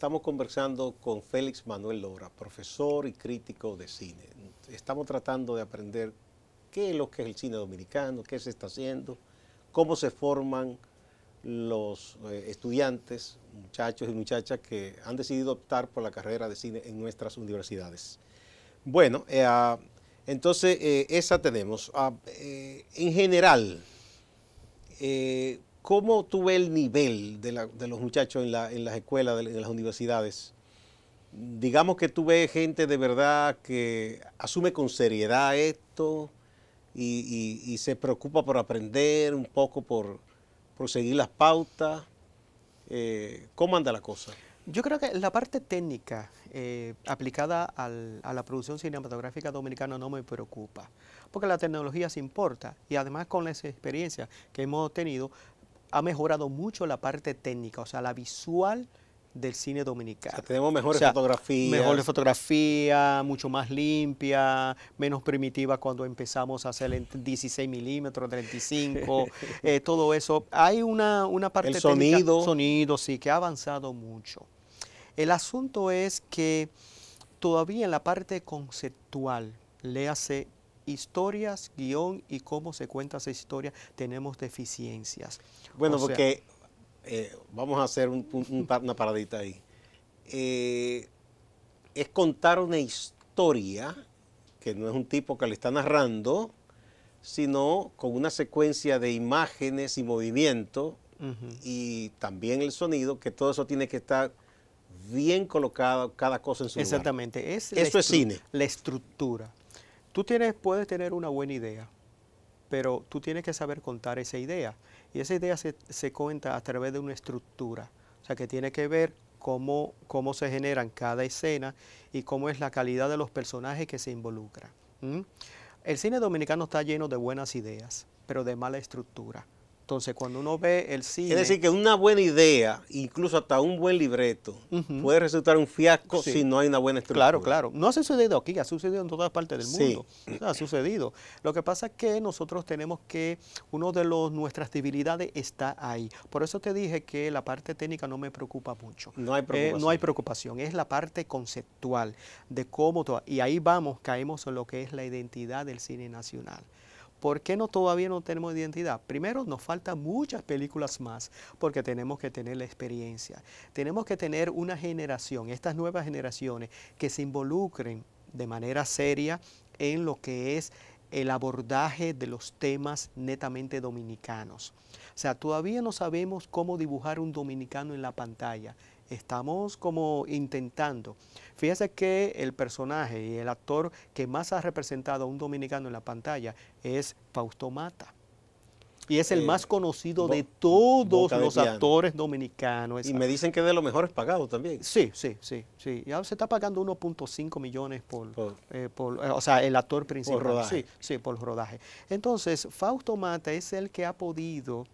Estamos conversando con Félix Manuel Lora, profesor y crítico de cine. Estamos tratando de aprender qué es lo que es el cine dominicano, qué se está haciendo, cómo se forman los estudiantes, muchachos y muchachas que han decidido optar por la carrera de cine en nuestras universidades. Bueno, entonces esa tenemos. En general, ¿cómo tú ves el nivel de los muchachos en las escuelas, en las universidades? Digamos que tú ves gente de verdad que asume con seriedad esto y se preocupa por aprender un poco, por seguir las pautas. ¿Cómo anda la cosa? Yo creo que la parte técnica aplicada a la producción cinematográfica dominicana no me preocupa, porque la tecnología se importa y además con las experiencias que hemos tenido ha mejorado mucho la parte técnica, o sea, la visual del cine O sea, dominicano. tenemos O mejores sea, mejor fotografías. fotografía, mucho más limpia, menos primitiva cuando empezamos a hacer en 16 milímetros, 35, todo eso. Hay una El parte técnica, sonido. sonido, sí, que ha avanzado mucho. El asunto es que todavía en la parte conceptual, léase historias, guión y cómo se cuenta esa historia, tenemos deficiencias. O Bueno, sea, porque vamos a hacer una paradita ahí. Es contar una historia que no es un tipo que le está narrando, sino con una secuencia de imágenes y movimiento ujú, y también el sonido, que todo eso tiene que estar bien colocado, cada cosa en su lugar. exactamente, es Eso es cine. la estructura. Puedes tener una buena idea, pero tú tienes que saber contar esa idea. Y esa idea se cuenta a través de una estructura. O sea, que tiene que ver cómo se generan cada escena y cómo es la calidad de los personajes que se involucran. ¿Mm? El cine dominicano está lleno de buenas ideas, pero de mala estructura. Entonces, cuando uno ve el Es cine, decir, que una buena idea, incluso hasta un buen libreto, ujú, puede resultar un fiasco si sí, no hay una buena claro, estructura. claro. No ha sucedido aquí, ha sucedido en todas partes del Sí, mundo. O sea, ha sucedido. Lo que pasa es que nosotros tenemos que, nuestras debilidades está ahí. Por eso te dije que la parte técnica no me preocupa mucho. no hay No hay preocupación. preocupación, es la parte conceptual de cómo todo. Y ahí vamos, caemos en lo que es la identidad del cine nacional. ¿Por qué todavía no tenemos identidad? Primero, nos faltan muchas películas más porque tenemos que tener la experiencia. Tenemos que tener una generación, estas nuevas generaciones, que se involucren de manera seria en lo que es el abordaje de los temas netamente dominicanos. O sea, todavía no sabemos cómo dibujar un dominicano en la pantalla. Estamos como intentando. Fíjese que el personaje y el actor que más ha representado a un dominicano en la pantalla es Fausto Mata. Y es el Eh, más conocido de bo- todos boca de los piano. actores dominicanos. Y me dicen que es de los mejores pagados también. Sí, sí, sí, sí. Ya se está pagando 1.5 millones Por, o sea, el actor por principal. Sí, rodaje. sí, por rodaje. Entonces, Fausto Mata es el que ha podido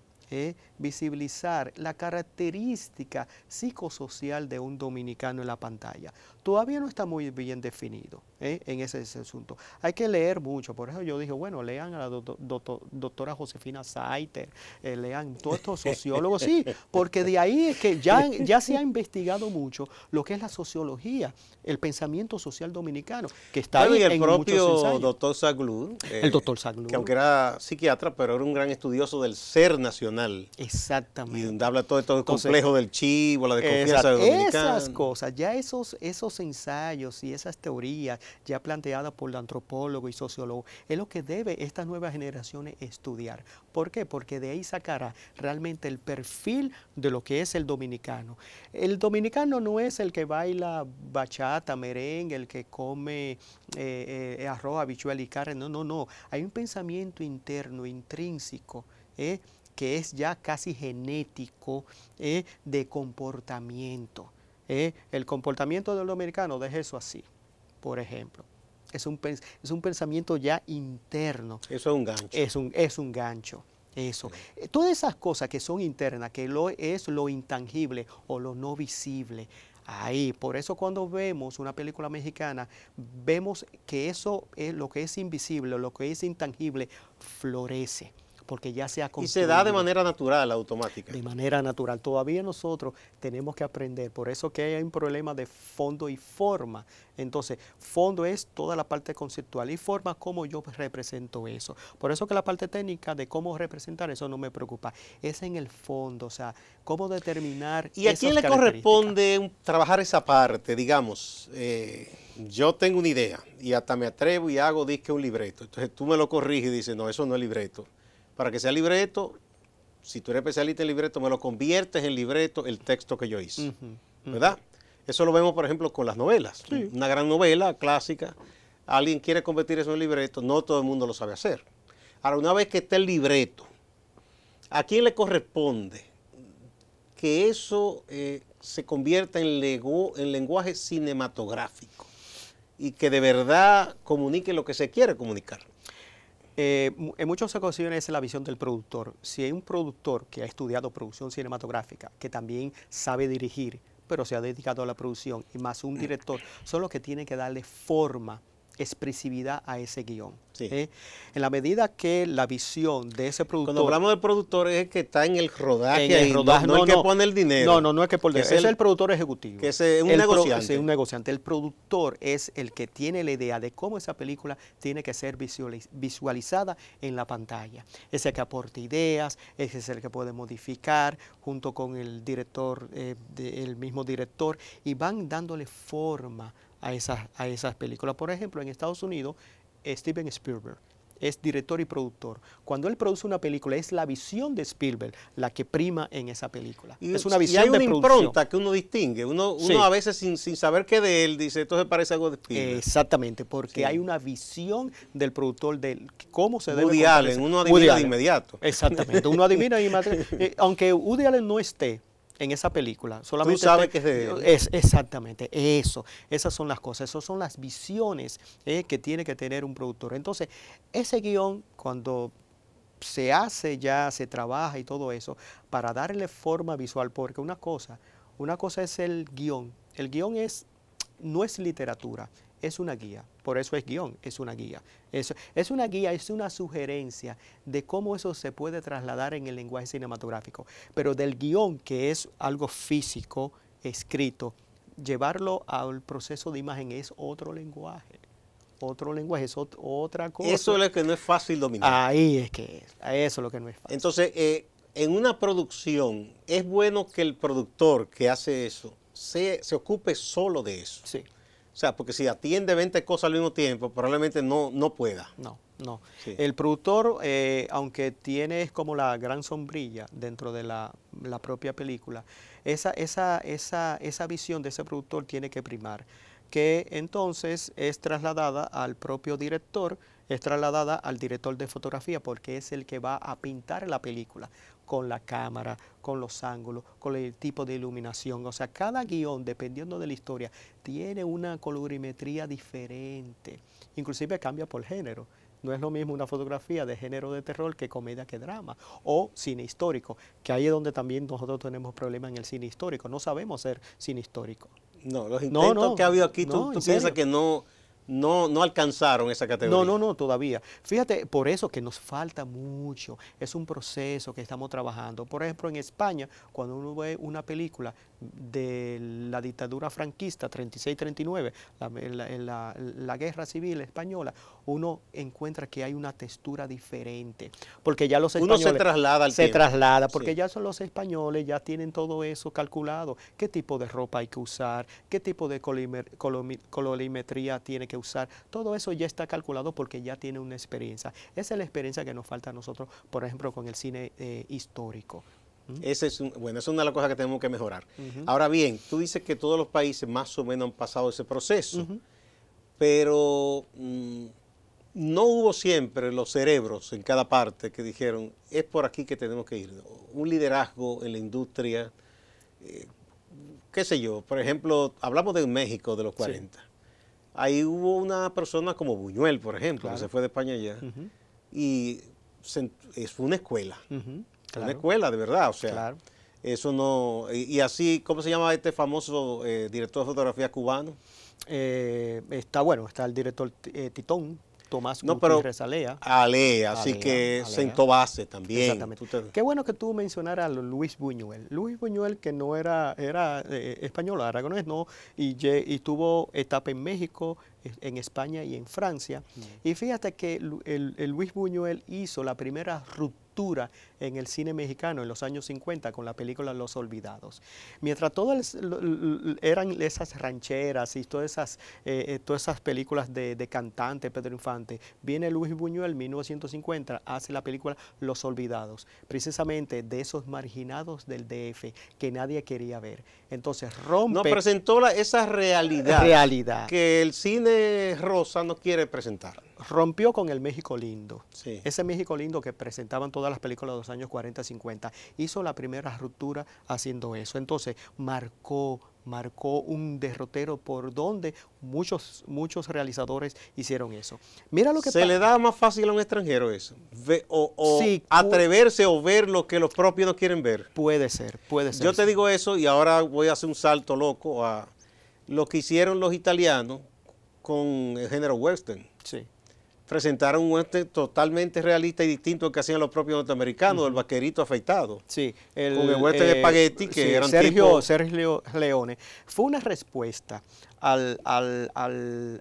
visibilizar la característica psicosocial de un dominicano en la pantalla. Todavía no está muy bien definido en ese asunto. Hay que leer mucho. Por eso yo dije, bueno, lean a la doctora Josefina Saiter, lean todos estos sociólogos, sí, porque de ahí es que ya se ha investigado mucho lo que es la sociología, el pensamiento social dominicano, que está Bueno, ahí y el en muchos propio ensayos. doctor Saglur, El doctor que Saglur, aunque era psiquiatra, pero era un gran estudioso del ser nacional. Y donde exactamente. habla todo esto Entonces, complejo del chivo, la desconfianza del esas dominicano. cosas, ya esos ensayos y esas teorías ya planteadas por el antropólogo y sociólogo, es lo que debe estas nuevas generaciones estudiar. ¿Por qué? Porque de ahí sacará realmente el perfil de lo que es el dominicano. El dominicano no es el que baila bachata, merengue, el que come arroz, habichuela y carne, no, no, no. Hay un pensamiento interno, intrínseco, que es ya casi genético de comportamiento. El comportamiento del dominicano, deje eso así, por ejemplo. Es un pensamiento ya interno, Eso es un gancho. es un gancho. Eso. Todas esas cosas que son internas, que es lo intangible o lo no visible. Ahí, por eso cuando vemos una película mexicana, vemos que eso es lo que es invisible, lo que es intangible, florece. porque ya se ha Y se da de construido manera natural, automática. de manera natural. Todavía nosotros tenemos que aprender, por eso que hay un problema de fondo y forma. Entonces, fondo es toda la parte conceptual y forma cómo yo represento eso. Por eso que la parte técnica de cómo representar eso no me preocupa. Es en el fondo, o sea, cómo determinar ¿Y a quién le corresponde trabajar esa parte? Digamos, yo tengo una idea y hasta me atrevo y hago disque un libreto. Entonces tú me lo corriges y dices, no, eso no es libreto. Para que sea libreto, si tú eres especialista en libreto, me lo conviertes en libreto el texto que yo hice, ¿verdad? Eso lo vemos, por ejemplo, con las novelas. Sí. Una gran novela clásica, alguien quiere convertir eso en libreto, no todo el mundo lo sabe hacer. Ahora, una vez que esté el libreto, ¿a quién le corresponde que eso se convierta en lenguaje cinematográfico y que de verdad comunique lo que se quiere comunicar? En muchas ocasiones es la visión del productor. Si hay un productor que ha estudiado producción cinematográfica, que también sabe dirigir, pero se ha dedicado a la producción, y más un director, son los que tienen que darle forma, expresividad a ese guión. Sí. En la medida que la visión de ese productor... Cuando hablamos del productor es el que está en el rodaje, no el que pone el dinero. No es que pone el dinero, es el productor ejecutivo. Que es un negociante. Es un negociante. El productor es el que tiene la idea de cómo esa película tiene que ser visualizada en la pantalla. Es el que aporta ideas, es el que puede modificar junto con el director, el mismo director, y van dándole forma a esas películas. Por ejemplo, en Estados Unidos, Steven Spielberg es director y productor. Cuando él produce una película, es la visión de Spielberg la que prima en esa película. Es una visión de producción. Y hay una impronta que uno distingue. Uno a veces sin saber qué de él dice, esto se parece a algo de Spielberg. Exactamente, porque hay una visión del productor de cómo se debe... Woody Allen, uno adivina de inmediato. Exactamente, uno adivina de inmediato. Aunque Woody Allen no esté en esa película, solamente tú sabes que es de él. Exactamente, eso, esas son las cosas, esas son las visiones que tiene que tener un productor. Entonces, ese guión, cuando se hace ya, se trabaja y todo eso, para darle forma visual, porque una cosa es el guión no es literatura, es una guía, por eso es guión, es una guía. Es una guía, es una sugerencia de cómo eso se puede trasladar en el lenguaje cinematográfico, pero del guión, que es algo físico, escrito, llevarlo al proceso de imagen es otro lenguaje, es otra cosa. Eso es lo que no es fácil dominar. Ahí es que eso es lo que no es fácil. Entonces, en una producción, es bueno que el productor que hace eso se ocupe solo de eso. Sí. O sea, porque si atiende 20 cosas al mismo tiempo, probablemente no pueda. No. Sí. El productor, aunque tiene como la gran sombrilla dentro de la propia película, esa visión de ese productor tiene que primar, que entonces es trasladada al propio director, es trasladada al director de fotografía, porque es el que va a pintar la película con la cámara, con los ángulos, con el tipo de iluminación. O sea, cada guión, dependiendo de la historia, tiene una colorimetría diferente. Inclusive cambia por género. No es lo mismo una fotografía de género de terror que comedia que drama. O cine histórico, que ahí es donde también nosotros tenemos problemas en el cine histórico. No sabemos hacer cine histórico. No, los intentos que ha habido aquí, tú piensas que no alcanzaron esa categoría. No, todavía. Fíjate, por eso que nos falta mucho. Es un proceso que estamos trabajando. Por ejemplo, en España, cuando uno ve una película de la dictadura franquista, 36-39, la guerra civil española, uno encuentra que hay una textura diferente. Porque ya los españoles... Uno se traslada al tiempo. Se traslada, porque ya son los españoles, ya tienen todo eso calculado. ¿Qué tipo de ropa hay que usar? ¿Qué tipo de colorimetría tiene que usar? Todo eso ya está calculado porque ya tiene una experiencia. Esa es la experiencia que nos falta a nosotros, por ejemplo, con el cine histórico. Esa es una de las cosas que tenemos que mejorar. Ahora bien, tú dices que todos los países más o menos han pasado ese proceso, pero no hubo siempre los cerebros en cada parte que dijeron, es por aquí que tenemos que ir. Un liderazgo en la industria, qué sé yo, por ejemplo, hablamos de México de los 40. Sí. Ahí hubo una persona como Buñuel, por ejemplo, que se fue de España allá, y fue una escuela. Claro. Una escuela, de verdad, o sea, eso no... Y así, ¿cómo se llama este famoso director de fotografía cubano? Está el director Titón. Tomás No, pero Gutiérrez Alea. Alea, así Alea, que Alea. sentó base también. Exactamente. Qué bueno que tú mencionaras a Luis Buñuel. Luis Buñuel, que no era español, aragonés, ¿no? Y tuvo etapa en México, en España y en Francia. Y fíjate que el Luis Buñuel hizo la primera ruptura en el cine mexicano en los años 50 con la película Los Olvidados. Mientras todas eran esas rancheras y todas esas películas de cantante, Pedro Infante, viene Luis Buñuel en 1950, hace la película Los Olvidados, precisamente de esos marginados del DF que nadie quería ver. Entonces rompe... No presentó esa realidad que el cine rosa no quiere presentar. Rompió con el México lindo. Sí. Ese México lindo que presentaban todas las películas de los años 40 y 50. Hizo la primera ruptura haciendo eso. Entonces marcó un derrotero por donde muchos realizadores hicieron eso. Mira lo que ¿Se le da más fácil a un extranjero eso? Sí, atreverse o ver lo que los propios no quieren ver. Puede ser. Yo te digo eso y ahora voy a hacer un salto loco a lo que hicieron los italianos con el género western. Sí. Presentaron un western totalmente realista y distinto al que hacían los propios norteamericanos, el vaquerito afeitado. Sí, con el western espagueti, que eran Sergio Leone. Fue una respuesta a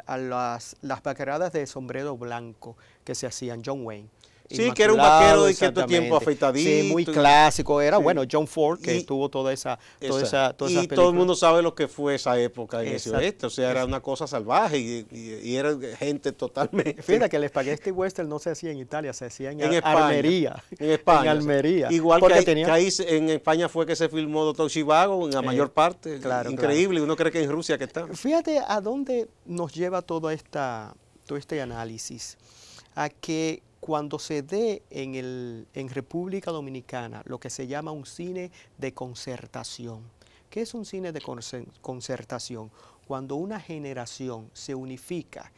las vaqueradas de sombrero blanco que se hacían John Wayne. Sí, que era un vaquero de cierto tiempo afeitadito. Sí, muy clásico. Era, bueno, John Ford, que tuvo toda esa y todo el mundo sabe lo que fue esa época en ese oeste. O sea, era una cosa salvaje y era gente totalmente... Fíjate que el espagueti western no se hacía en Italia, se hacía en España, Almería. En España. En Almería. Igual que ahí en España fue que se filmó Doctor Zhivago, en la mayor parte. Claro, increíble, claro. Uno cree que en Rusia que está. Fíjate a dónde nos lleva todo este análisis. A que cuando se dé en República Dominicana lo que se llama un cine de concertación. ¿Qué es un cine de concertación? Cuando una generación se unifica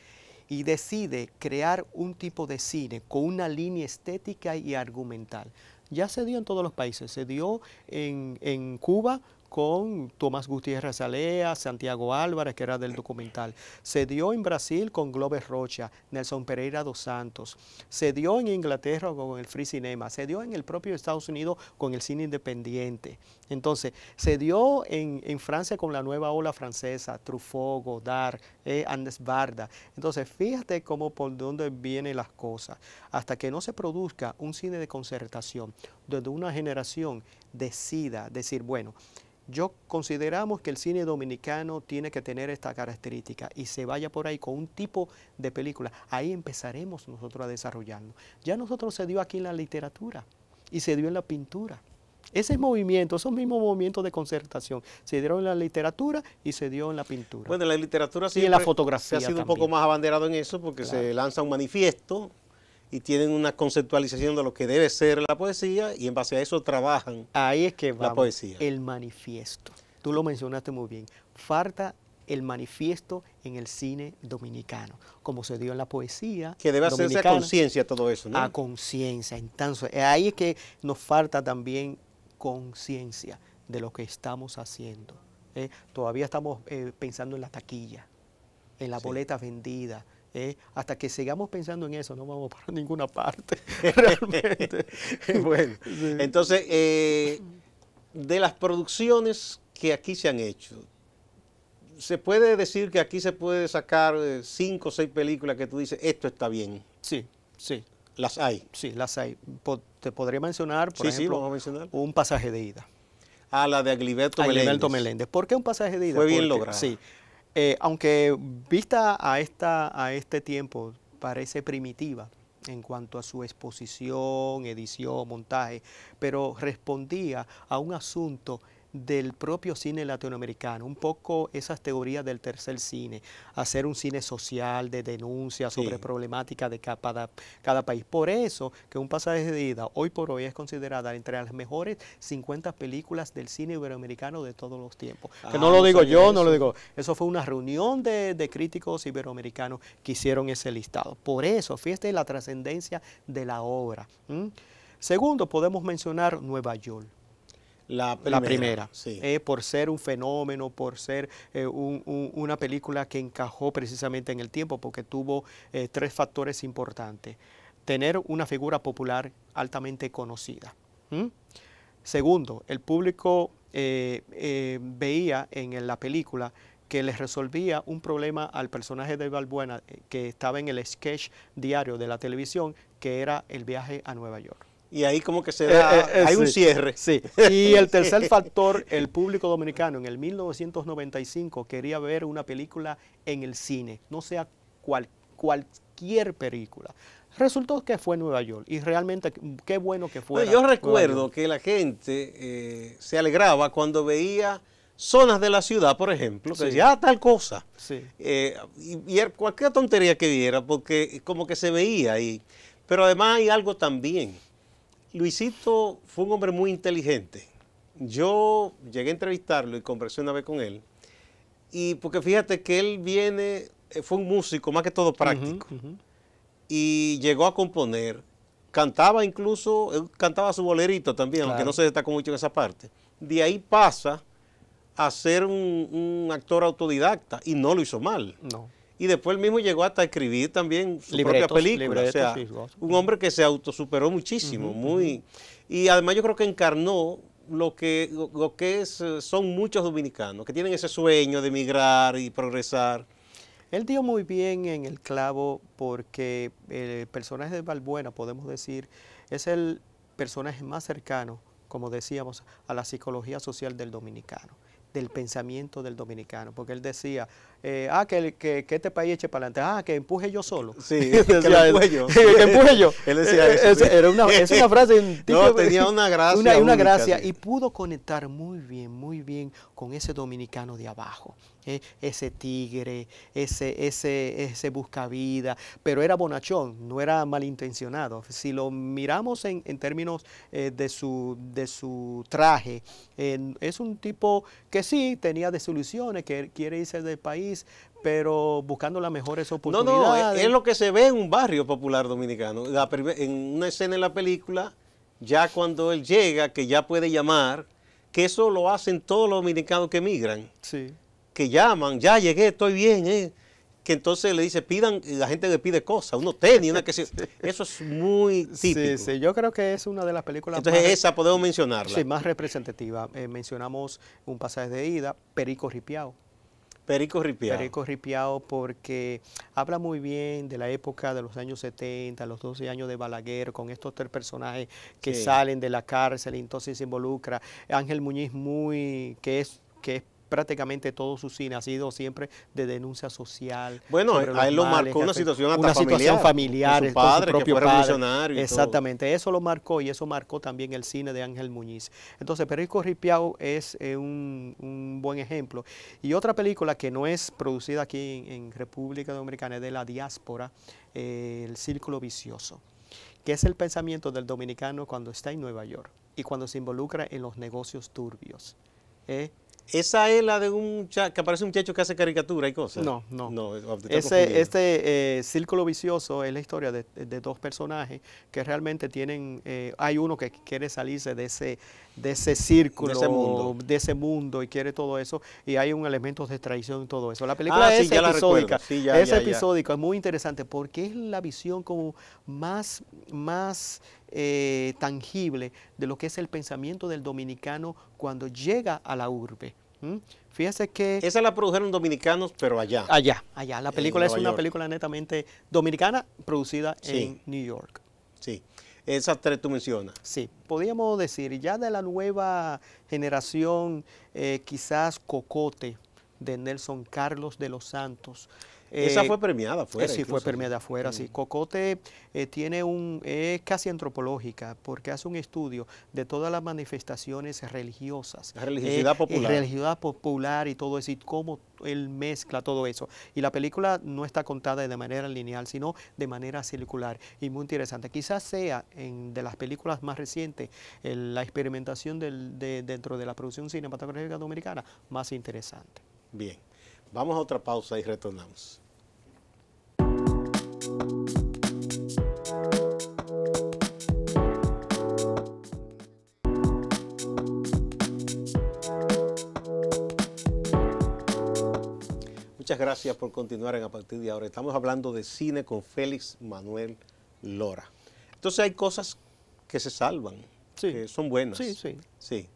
y decide crear un tipo de cine con una línea estética y argumental. Ya se dio en todos los países, se dio en Cuba con Tomás Gutiérrez Alea, Santiago Álvarez, que era del documental. Se dio en Brasil con Glover Rocha, Nelson Pereira dos Santos. Se dio en Inglaterra con el Free Cinema. Se dio en el propio Estados Unidos con el cine independiente. Entonces, se dio en Francia con la nueva ola francesa, Truffaut, Godard, Agnes Varda. Entonces, fíjate cómo por dónde vienen las cosas. Hasta que no se produzca un cine de concertación, donde una generación decida decir, bueno, consideramos que el cine dominicano tiene que tener esta característica y se vaya por ahí con un tipo de película, ahí empezaremos nosotros a desarrollarnos. Ya nosotros se dio aquí en la literatura y se dio en la pintura. Ese movimiento, esos mismos movimientos de concertación, se dieron en la literatura y se dio en la pintura. Bueno, en la literatura sí, y en la fotografía se ha sido también. Un poco más abanderado en eso porque se lanza un manifiesto y tienen una conceptualización de lo que debe ser la poesía y en base a eso trabajan. Ahí es que vamos, la poesía. El manifiesto. Tú lo mencionaste muy bien. Falta el manifiesto en el cine dominicano, como se dio en la poesía. Que debe hacerse a conciencia todo eso, ¿no? A conciencia. Entonces, ahí es que nos falta también conciencia de lo que estamos haciendo. Todavía estamos pensando en la taquilla, en las boletas vendidas. Hasta que sigamos pensando en eso, no vamos para ninguna parte, realmente. Bueno, sí. Entonces, de las producciones que aquí se han hecho, ¿se puede decir que aquí se puede sacar 5 o 6 películas que tú dices, esto está bien? Sí, sí. ¿Las hay? Sí, las hay. Te podría mencionar, por ejemplo, vamos a mencionar. Un pasaje de ida. Ah, la de Agliberto Meléndez. ¿Por qué un pasaje de ida? Fue bien logrado. Sí. Aunque vista a este tiempo parece primitiva en cuanto a su exposición, edición, montaje, pero respondía a un asunto del propio cine latinoamericano, un poco esas teorías del tercer cine, hacer un cine social de denuncia sobre problemáticas de cada país. Por eso que Un pasaje de ida hoy por hoy es considerada entre las mejores 50 películas del cine iberoamericano de todos los tiempos. Que no lo digo yo, no lo digo. Eso fue una reunión de críticos iberoamericanos que hicieron ese listado. Por eso, fíjate la trascendencia de la obra. Segundo, podemos mencionar Nueva York. la primera, sí. Por ser un fenómeno, por ser una película que encajó precisamente en el tiempo, porque tuvo tres factores importantes. Tener una figura popular altamente conocida. Segundo, el público veía en la película que les resolvía un problema al personaje de Balbuena que estaba en el sketch diario de la televisión, que era el viaje a Nueva York. Y ahí como que se da, hay sí, un cierre. Sí, y el tercer factor, el público dominicano en el 1995 quería ver una película en el cine, no sea cualquier película. Resultó que fue Nueva York y realmente qué bueno que fue. Yo recuerdo que la gente se alegraba cuando veía zonas de la ciudad, por ejemplo, que decía, tal cosa. Sí. Y cualquier tontería que viera, porque como que se veía ahí. Pero además hay algo también. Luisito fue un hombre muy inteligente. Yo llegué a entrevistarlo y conversé una vez con él. Y porque fíjate que él fue un músico más que todo práctico. Y llegó a componer. Cantaba incluso, él cantaba su bolerito también, claro, aunque no se destacó mucho en esa parte. De ahí pasa a ser un actor autodidacta y no lo hizo mal. No. Y después él mismo llegó hasta a escribir también su propia película. O sea, un hombre que se autosuperó muchísimo. Y además yo creo que encarnó lo que son muchos dominicanos, que tienen ese sueño de emigrar y progresar. Él dio muy bien en el clavo porque el personaje de Balbuena, podemos decir, es el personaje más cercano, como decíamos, a la psicología social del dominicano, del pensamiento del dominicano, porque él decía, que este país eche para adelante, que empuje yo solo. Sí, que empuje yo. Que empuje yo. Él decía eso. Es una frase. No, tenía una gracia. Una gracia, y pudo conectar muy bien con ese dominicano de abajo. Ese tigre, ese buscavida, pero era bonachón, no era malintencionado. Si lo miramos en términos de su traje, es un tipo que sí tenía desilusiones, que quiere irse del país, pero buscando las mejores oportunidades. No, es lo que se ve en un barrio popular dominicano. En una escena en la película, ya cuando él llega, que ya puede llamar, que eso lo hacen todos los dominicanos que emigran. Sí. Que llaman, ya llegué, estoy bien, que entonces le dice, pidan, la gente le pide cosas, unos tenis, una que se, eso es muy típico. Sí, yo creo que es una de las películas entonces esa podemos mencionarla. Sí, más representativa. Mencionamos Un pasaje de ida, Perico Ripiao. Perico Ripiao. Perico Ripiao porque habla muy bien de la época de los años 70, los 12 años de Balaguer, con estos tres personajes que salen de la cárcel y entonces se involucra. Ángel Muñiz que es prácticamente todo su cine ha sido siempre de denuncia social. Bueno, a él lo marcó una situación familiar, con su padre, propio que fue revolucionario. Exactamente, eso lo marcó y eso marcó también el cine de Ángel Muñiz. Entonces, Perico Ripiao es un buen ejemplo. Y otra película que no es producida aquí en República Dominicana, es de la diáspora, El Círculo Vicioso, que es el pensamiento del dominicano cuando está en Nueva York y cuando se involucra en los negocios turbios. ¿Esa es la de que aparece un muchacho que hace caricatura y cosas? No. Este Círculo Vicioso es la historia de dos personajes que realmente tienen, hay uno que quiere salirse de ese círculo, de ese mundo y quiere todo eso, y hay un elemento de traición y todo eso. La película es episódica, episódica, es muy interesante porque es la visión como más tangible de lo que es el pensamiento del dominicano cuando llega a la urbe. Fíjese que... Esa la produjeron dominicanos, pero allá. Allá. La película es una película netamente dominicana, producida en New York. Sí, esas tres tú mencionas. Sí, podríamos decir, ya de la nueva generación, quizás Cocote, de Nelson Carlos de los Santos. Esa fue premiada afuera. Sí, fue premiada afuera, sí. Cocote es casi antropológica porque hace un estudio de todas las manifestaciones religiosas. La religiosidad popular. Religiosidad popular y todo eso, y cómo él mezcla todo eso. Y la película no está contada de manera lineal, sino de manera circular y muy interesante. Quizás sea de las películas más recientes la experimentación dentro de la producción cinematográfica dominicana más interesante. Bien. Vamos a otra pausa y retornamos. muchas gracias por continuar a partir de ahora. Estamos hablando de cine con Félix Manuel Lora. Entonces hay cosas que se salvan, Sí. que son buenas. Sí, sí. Sí.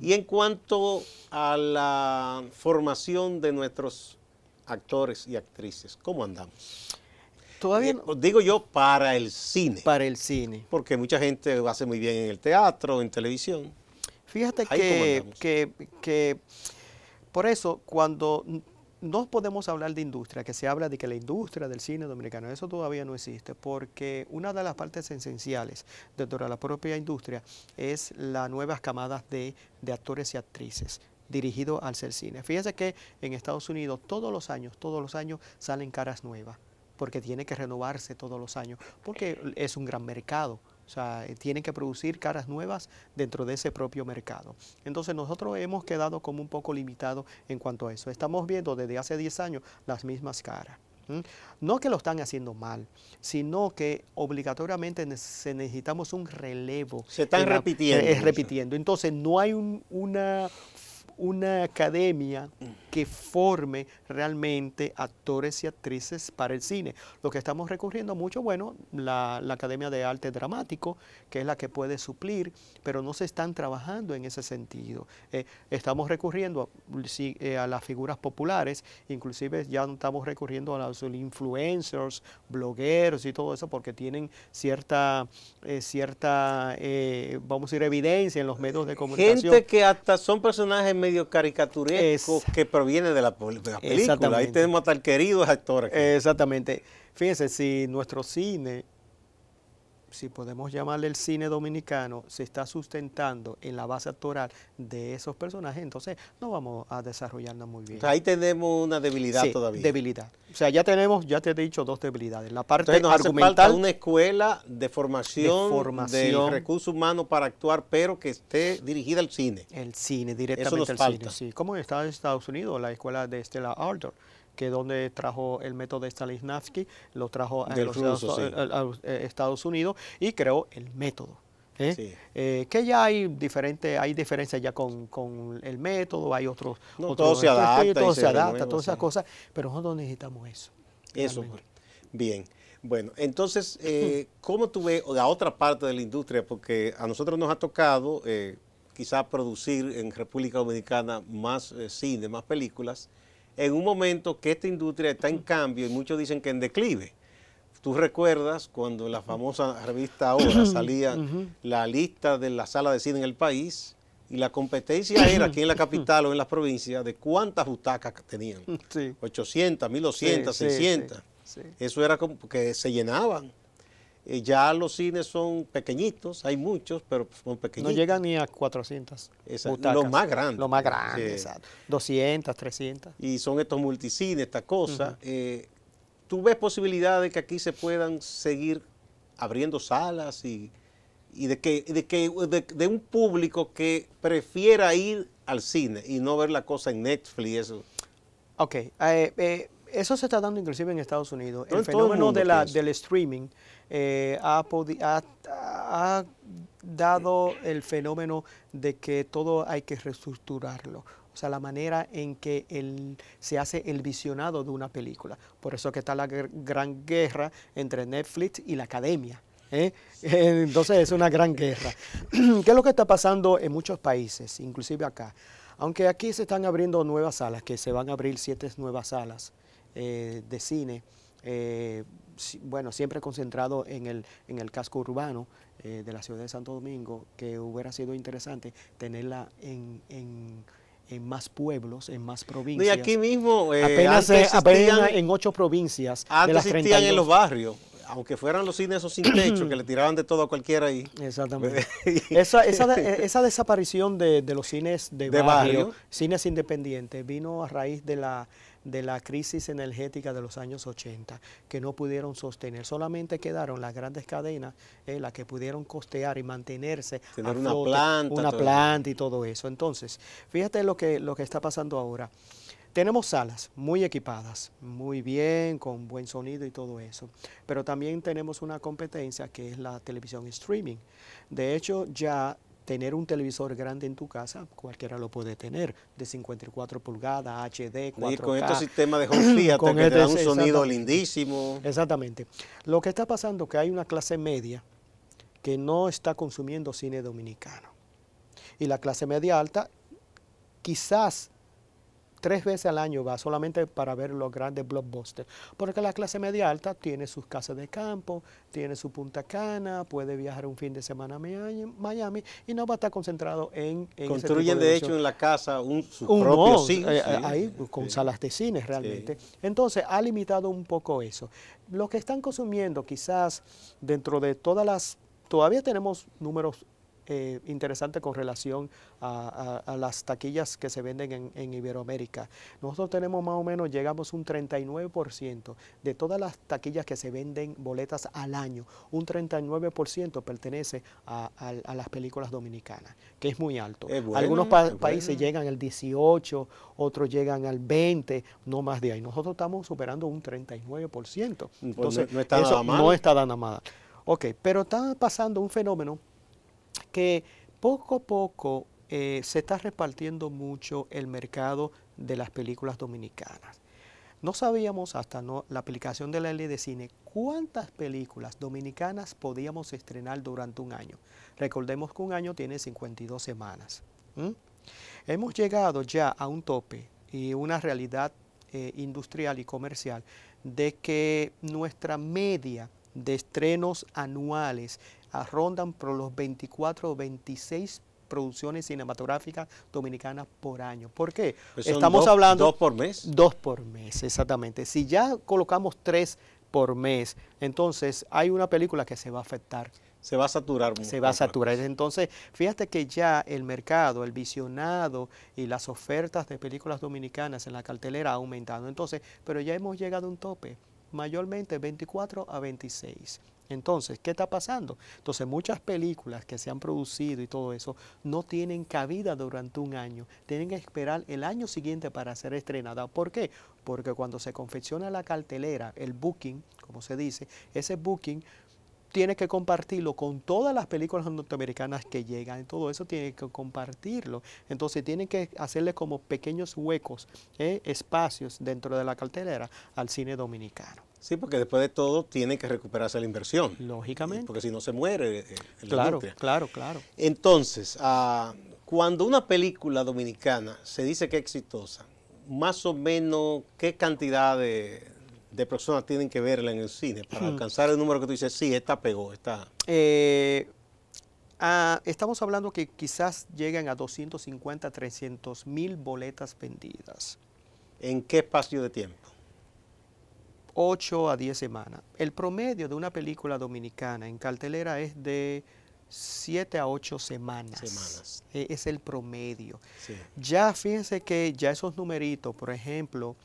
Y en cuanto a la formación de nuestros actores y actrices, ¿cómo andamos? Todavía no, Digo yo, para el cine, para el cine. porque mucha gente lo hace muy bien en el teatro, en televisión. Fíjate Ahí cómo que, andamos. que por eso cuando no podemos hablar de industria, que se habla de que la industria del cine dominicano, eso todavía no existe, porque una de las partes esenciales dentro de la propia industria es las nuevas camadas de actores y actrices dirigidos al ser cine. Fíjese que en Estados Unidos todos los años salen caras nuevas, porque tiene que renovarse todos los años, porque es un gran mercado. O sea, tienen que producir caras nuevas dentro de ese propio mercado. Entonces nosotros hemos quedado como un poco limitados en cuanto a eso. Estamos viendo desde hace 10 años las mismas caras. No que lo están haciendo mal, sino que obligatoriamente necesitamos un relevo. Se están repitiendo. Repitiendo. Entonces no hay una academia que forme realmente actores y actrices para el cine. Lo que estamos recurriendo mucho, bueno, la Academia de Arte Dramático, que es la que puede suplir, pero no se están trabajando en ese sentido. Estamos recurriendo a las figuras populares, inclusive ya estamos recurriendo a los influencers, blogueros y todo eso, porque tienen cierta vamos a decir, evidencia en los medios de comunicación. Gente que hasta son personajes medio caricaturescos que provienen de la película. Ahí tenemos hasta el querido actor aquí. Exactamente. Fíjense, si nuestro cine, si podemos llamarle el cine dominicano, se está sustentando en la base actoral de esos personajes, entonces no vamos a desarrollarnos muy bien. O sea, ahí tenemos una debilidad todavía. Debilidad. O sea, ya te he dicho dos debilidades. La parte entonces nos argumental, hace falta una escuela de formación del recurso humano para actuar, pero que esté dirigida al cine. El cine, directamente al cine. Sí. Como está en Estados Unidos, la escuela de Stella Adler, que es donde trajo el método de Stanislavski, lo trajo a Estados Unidos y creó el método. Sí. Que ya hay diferencias ya con el método, hay otros. Todo se adapta, todas esas cosas, pero nosotros necesitamos eso. Eso, bien. Bueno, entonces, ¿cómo tú ves la otra parte de la industria? Porque a nosotros nos ha tocado quizás producir en República Dominicana más cine, más películas, en un momento que esta industria está en cambio y muchos dicen que en declive. Tú recuerdas cuando en la famosa revista Ahora salía la lista de la sala de cine en el país y la competencia era aquí en la capital o en las provincias de cuántas butacas tenían. Sí. 800, 1200, Sí, 600. sí. Eso era como que se llenaban. Ya los cines son pequeñitos, hay muchos, pero son pequeñitos. No llegan ni a 400 butacas. Lo más grande. Lo más grande, Sí. exacto. 200, 300. Y son estos multicines, estas cosas. ¿Tú ves posibilidades de que aquí se puedan seguir abriendo salas y de un público que prefiera ir al cine y no ver la cosa en Netflix? Eso? Ok, eso se está dando inclusive en Estados Unidos. No, el fenómeno mundo del streaming ha dado el fenómeno de que todo hay que reestructurarlo. O sea, la manera en que se hace el visionado de una película. Por eso que está la gran guerra entre Netflix y la academia. Entonces es una gran guerra. ¿Qué es lo que está pasando en muchos países, inclusive acá? Aunque aquí se están abriendo nuevas salas, que se van a abrir 7 nuevas salas de cine, bueno, siempre concentrado en el casco urbano de la ciudad de Santo Domingo, que hubiera sido interesante tenerla en más pueblos, en más provincias. Y aquí mismo, apenas en 8 provincias de las 32. Existían en los barrios, aunque fueran los cines esos sin techo, que le tiraban de todo a cualquiera ahí. Exactamente. esa desaparición de los cines de barrio, cines independientes, vino a raíz de la crisis energética de los años 80, que no pudieron sostener. Solamente quedaron las grandes cadenas, las que pudieron costear y mantenerse. Tener a flote, una planta y todo eso. Entonces, fíjate lo que está pasando ahora. Tenemos salas muy equipadas, muy bien, con buen sonido y todo eso, pero también tenemos una competencia que es la televisión streaming. De hecho, ya tener un televisor grande en tu casa, cualquiera lo puede tener, de 54 pulgadas, HD, 4K. Y con estos sistemas de home theater que te dan un sonido lindísimo. Exactamente. Lo que está pasando es que hay una clase media que no está consumiendo cine dominicano. Y la clase media alta quizás 3 veces al año va solamente para ver los grandes blockbusters, porque la clase media alta tiene sus casas de campo, tiene su Punta Cana, puede viajar un fin de semana a Miami y no va a estar concentrado en construyen de hecho en la casa su propio cine. Ahí con salas de cine realmente. Sí. Entonces ha limitado un poco eso. Lo que están consumiendo quizás dentro de todas las, todavía tenemos números interesante con relación a las taquillas que se venden en Iberoamérica. Nosotros tenemos más o menos, llegamos a un 39% de todas las taquillas que se venden boletas al año. Un 39% pertenece a las películas dominicanas, que es muy alto. Algunos países llegan al 18%, otros llegan al 20%, no más de ahí. Nosotros estamos superando un 39%. Entonces, no está nada mal. No está nada mal. Ok, pero está pasando un fenómeno que poco a poco se está repartiendo mucho el mercado de las películas dominicanas. No sabíamos hasta la aplicación de la ley de cine cuántas películas dominicanas podíamos estrenar durante un año. Recordemos que un año tiene 52 semanas. Hemos llegado ya a un tope y una realidad industrial y comercial de que nuestra media de estrenos anuales rondan por los 24 o 26 producciones cinematográficas dominicanas por año. ¿Por qué? Pues estamos hablando... 2 por mes. 2 por mes, exactamente. Si ya colocamos 3 por mes, entonces hay una película que se va a afectar. Se va a saturar. Se va a saturar. Entonces, fíjate que ya el mercado, el visionado y las ofertas de películas dominicanas en la cartelera ha aumentado. Entonces, pero ya hemos llegado a un tope, mayormente 24 a 26. Entonces, ¿qué está pasando? Entonces, muchas películas que se han producido y todo eso no tienen cabida durante un año. Tienen que esperar el año siguiente para ser estrenadas. ¿Por qué? Porque cuando se confecciona la cartelera, el booking, como se dice, ese booking tiene que compartirlo con todas las películas norteamericanas que llegan, todo eso tiene que compartirlo. Entonces tienen que hacerle como pequeños huecos, espacios dentro de la cartelera al cine dominicano. Sí, porque después de todo tiene que recuperarse la inversión. Lógicamente. Porque si no se muere la industria. Claro. Entonces, cuando una película dominicana se dice que es exitosa, más o menos, ¿qué cantidad de personas tienen que verla en el cine para alcanzar el número que tú dices? Sí, esta pegó, esta... estamos hablando que quizás lleguen a 250, 300 mil boletas vendidas. ¿En qué espacio de tiempo? 8 a 10 semanas. El promedio de una película dominicana en cartelera es de 7 a 8 semanas. Es el promedio. Sí. Ya fíjense que ya esos numeritos, por ejemplo,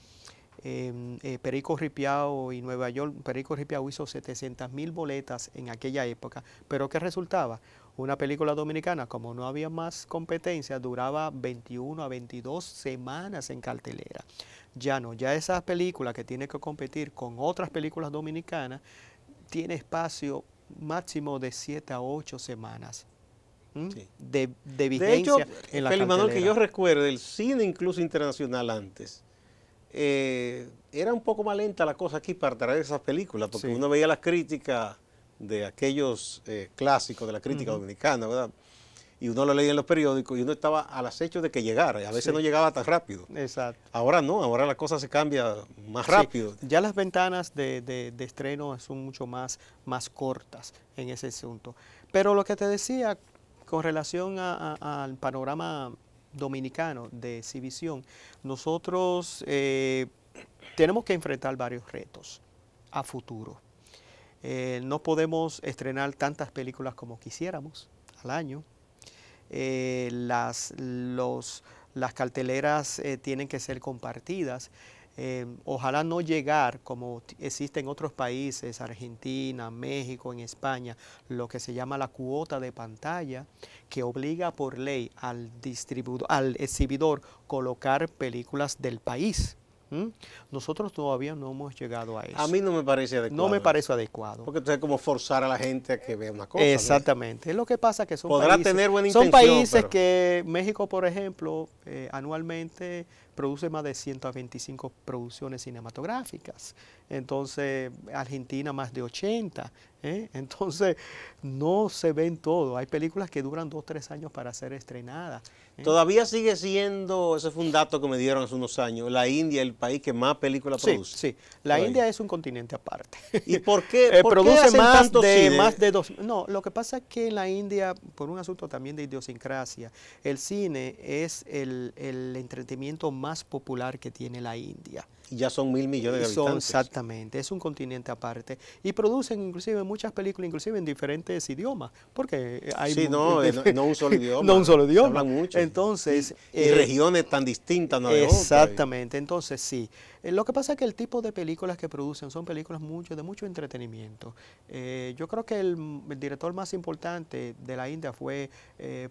Perico Ripiao y Nueva York, Perico Ripiao hizo 700,000 boletas en aquella época, pero ¿qué resultaba? Una película dominicana, como no había más competencia, duraba 21 a 22 semanas en cartelera. Ya no, ya esa película que tiene que competir con otras películas dominicanas, tiene espacio máximo de 7 a 8 semanas. Sí. De vigencia en la cartelera. Que yo recuerdo, el cine incluso internacional antes, era un poco más lenta la cosa aquí para traer esas películas, porque uno veía las críticas de aquellos clásicos de la crítica dominicana, ¿verdad? Y uno lo leía en los periódicos y uno estaba al acecho de que llegara, y a veces no llegaba tan rápido. Exacto. Ahora no, ahora la cosa se cambia más rápido. Ya las ventanas de estreno son mucho más cortas en ese asunto. Pero lo que te decía con relación al panorama dominicano de exhibición, nosotros tenemos que enfrentar varios retos a futuro. No podemos estrenar tantas películas como quisiéramos al año. Las carteleras tienen que ser compartidas. Ojalá no llegar como existe en otros países, Argentina, México, en España, lo que se llama la cuota de pantalla, que obliga por ley al exhibidor colocar películas del país. ¿Mm? Nosotros todavía no hemos llegado a A eso. mí no me parece adecuado. No me parece adecuado. Porque entonces es como forzar a la gente a que vea una cosa. Exactamente. Es lo que pasa que Podrá tener buena son intención, países pero que México, por ejemplo, anualmente produce más de 125 producciones cinematográficas. Entonces, Argentina más de 80. Entonces, no se ven todo. Hay películas que duran 2 o 3 años para ser estrenadas. todavía sigue siendo, ese fue un dato que me dieron hace unos años, la India el país que más películas Sí, produce. sí. La Por ahí. India es un continente aparte. ¿Y por qué Produce hacen más tanto de, cine? más de dos. No, lo que pasa es que en la India, por un asunto también de idiosincrasia, el cine es el entretenimiento más popular que tiene la India. Y ya son 1.000 millones de Son habitantes. exactamente, es un continente aparte. Y producen inclusive muchas películas, inclusive en diferentes idiomas, porque hay Sí, no, no un solo idioma. no un solo Se idioma. hablan mucho. Entonces, Y regiones tan distintas una de otra. exactamente, entonces sí. Lo que pasa es que el tipo de películas que producen son películas de mucho entretenimiento. Yo creo que el director más importante de la India fue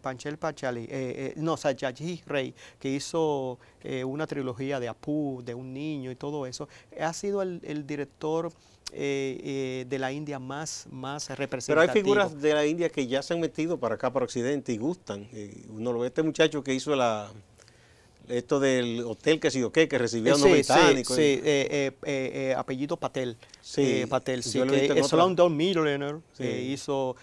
Panchal Pachali, no, Satyajit Ray, que hizo una trilogía de Apu, de un niño y todo eso. Ha sido el director de la India más representativo. Pero hay figuras de la India que ya se han metido para acá, para Occidente, y gustan. Uno lo ve, este muchacho que hizo esto del hotel que sí o qué, que recibía a unos británicos. Sí, apellido Patel. Sí, Patel, sí, yo lo he visto que en Slumdog Millionaire, Sí. hizo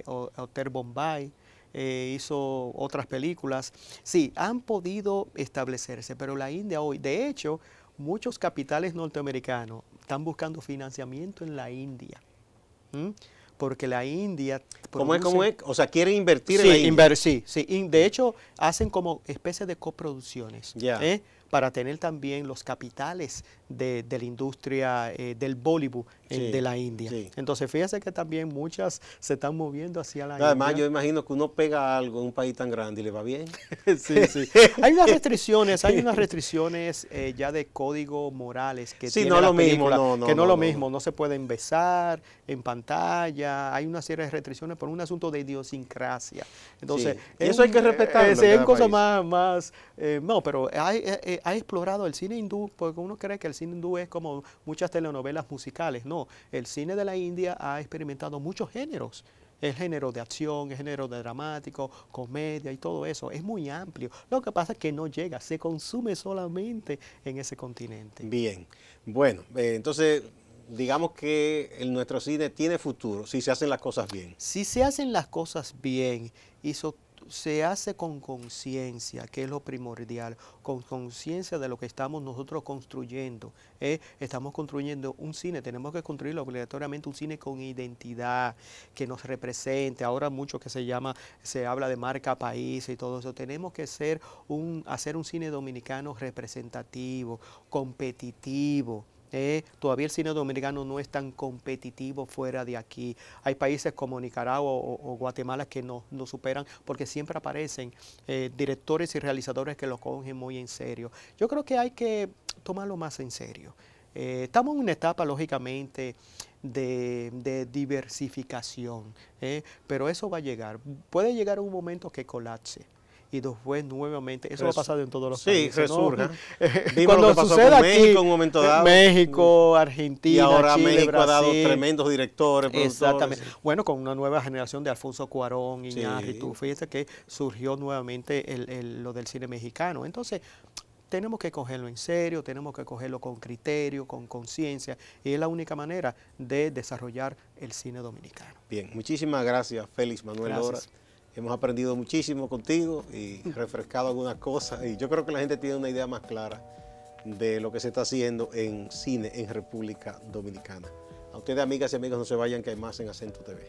Hotel Bombay, hizo otras películas. Sí, han podido establecerse, pero la India hoy, de hecho, muchos capitales norteamericanos están buscando financiamiento en la India. ¿Mm? Porque la India ¿Cómo es? produce- ¿Cómo es? O sea, quieren invertir en Sí, la India. sí, sí. De hecho, hacen como especie de coproducciones, Ya. para tener también los capitales de la industria del Bollywood Sí, de la India. sí. Entonces, fíjese que también muchas se están moviendo hacia la Además, yo India. imagino que uno pega algo en un país tan grande y le va bien. Sí, sí. Hay unas restricciones ya de código morales que Sí, tiene no es la lo mismo, película, no, que no es no. lo mismo, no se pueden besar en pantalla, hay una serie de restricciones por un asunto de idiosincrasia. Entonces, Sí. Y eso hay que respetarlo sí, en hay cada cosas país. no, pero ha explorado el cine hindú, porque uno cree que el cine hindú es como muchas telenovelas musicales. No, el cine de la India ha experimentado muchos géneros. El género de acción, el género de dramático, comedia y todo eso. Es muy amplio. Lo que pasa es que no llega, se consume solamente en ese continente. Bien. Bueno, entonces, digamos que nuestro cine tiene futuro si se hacen las cosas bien. Si se hacen las cosas bien y se hace con conciencia, que es lo primordial, con conciencia de lo que estamos nosotros construyendo. Estamos construyendo un cine, tenemos que construirlo obligatoriamente, un cine con identidad, que nos represente. Ahora mucho que se habla de marca país y todo eso. Tenemos que hacer un cine dominicano representativo, competitivo. Todavía el cine dominicano no es tan competitivo fuera de aquí. Hay países como Nicaragua o Guatemala que nos superan porque siempre aparecen directores y realizadores que lo cogen muy en serio. Yo creo que hay que tomarlo más en serio. Estamos en una etapa, lógicamente, de diversificación, pero eso va a llegar. Puede llegar un momento que colapse. Y después nuevamente, eso ha pasado en todos los países. Sí, resurja. ¿No? Vimos lo que pasó con México en un momento dado. México, Argentina, Y ahora Chile, México Brasil. ha dado tremendos directores, productores. Exactamente. Bueno, con una nueva generación de Alfonso Cuarón, Iñárritu, Sí. fíjese que surgió nuevamente lo del cine mexicano. Entonces, tenemos que cogerlo en serio, tenemos que cogerlo con criterio, con conciencia, y es la única manera de desarrollar el cine dominicano. Bien, muchísimas gracias, Félix Manuel Lora. Gracias. Hemos aprendido muchísimo contigo y refrescado algunas cosas. Y yo creo que la gente tiene una idea más clara de lo que se está haciendo en cine en República Dominicana. A ustedes, amigas y amigos, no se vayan, que hay más en Acento TV.